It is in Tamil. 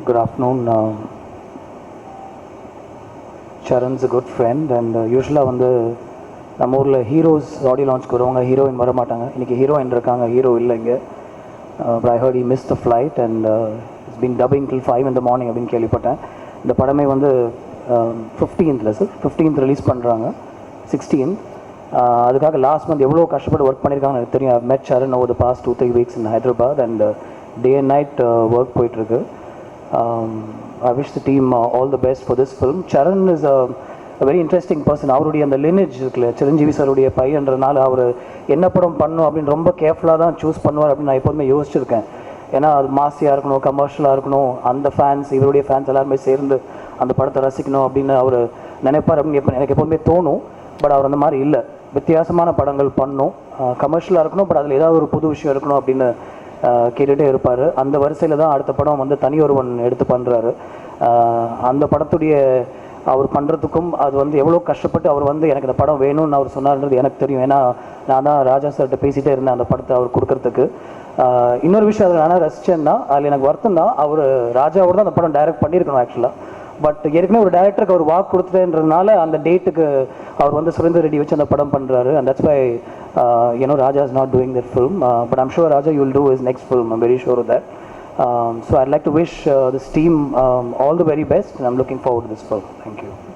Good afternoon. Charan's a good friend and usually வந்து நம்ம ஊரில் ஹீரோஸ் ஆடியோ லான்ச்க்கு வருவாங்க, ஹீரோயின் வர மாட்டாங்க. இன்றைக்கி ஹீரோயின் இருக்காங்க, ஹீரோ இல்லை இங்கே. But I heard he missed the flight and it's been dubbing till 5 in the morning அப்படின்னு கேள்விப்பட்டேன். இந்த படமே வந்து 15th ரிலீஸ் பண்ணுறாங்க, 16th. அதுக்காக லாஸ்ட் மந்த் எவ்வளோ கஷ்டப்பட்டு ஒர்க் பண்ணியிருக்காங்கன்னு எனக்கு தெரியும். I've met Charan over the past 2-3 weeks in Hyderabad and day and night work போயிட்டுருக்கு. I wish the team all the best for this film. Charan is a very interesting person. அவருடைய அந்த லினேஜ் இருக்குல்ல, சிரஞ்சீவி சாருடைய பையன்றனால அவர் என்ன படம் பண்ணும் அப்படின்னு ரொம்ப கேர்ஃபுல்லாக தான் சூஸ் பண்ணுவார் அப்படின்னு நான் எப்போதுமே யோசிச்சிருக்கேன். ஏன்னா அது மாசியாக இருக்கணும், கமர்ஷியலாக இருக்கணும், அந்த ஃபேன்ஸ் இவருடைய ஃபேன்ஸ் எல்லாருமே சேர்ந்து அந்த படத்தை ரசிக்கணும் அப்படின்னு அவர் நினைப்பார் அப்படின்னு எனக்கு எப்போதுமே தோணும். பட் அவர் அந்த மாதிரி இல்லை, வித்தியாசமான படங்கள் பண்ணணும், கமர்ஷியலாக இருக்கணும், பட் அதில் ஏதாவது ஒரு புது விஷயம் இருக்கணும் அப்படின்னு கேட்டுகிட்டே இருப்பார். அந்த வரிசையில் தான் அடுத்த படம் வந்து தனியொருவன் எடுத்து பண்ணுறாரு. அந்த படத்துடைய அவர் பண்ணுறதுக்கும் அது வந்து எவ்வளோ கஷ்டப்பட்டு அவர் வந்து எனக்கு இந்த படம் வேணும்னு அவர் சொன்னார்ன்றது எனக்கு தெரியும். ஏன்னா நான் தான் ராஜா சார்கிட்ட பேசிகிட்டே இருந்தேன் அந்த படத்தை அவர் கொடுக்கறதுக்கு. இன்னொரு விஷயம் அதில் நான் ரசித்தேன்னா அதில் எனக்கு வருத்தம் தான், அவர் ராஜாவோட தான் அந்த படம் டைரக்ட் பண்ணியிருக்கணும் ஆக்சுவலாக. பட் ஏற்கனவே ஒரு டைரக்டருக்கு அவர் வாக்கு கொடுத்துட்டேன்றதுனால அந்த டேட்டுக்கு அவர் வந்து சுரேந்தர் ரெட்டி வச்சு அந்த படம் பண்ணுறாரு. And that's why Raja is not doing that film. But I'm sure Raja, you will do his next film. I'm very sure of that. So I'd like to wish this team all the very best, and I'm looking forward to this film. Thank you.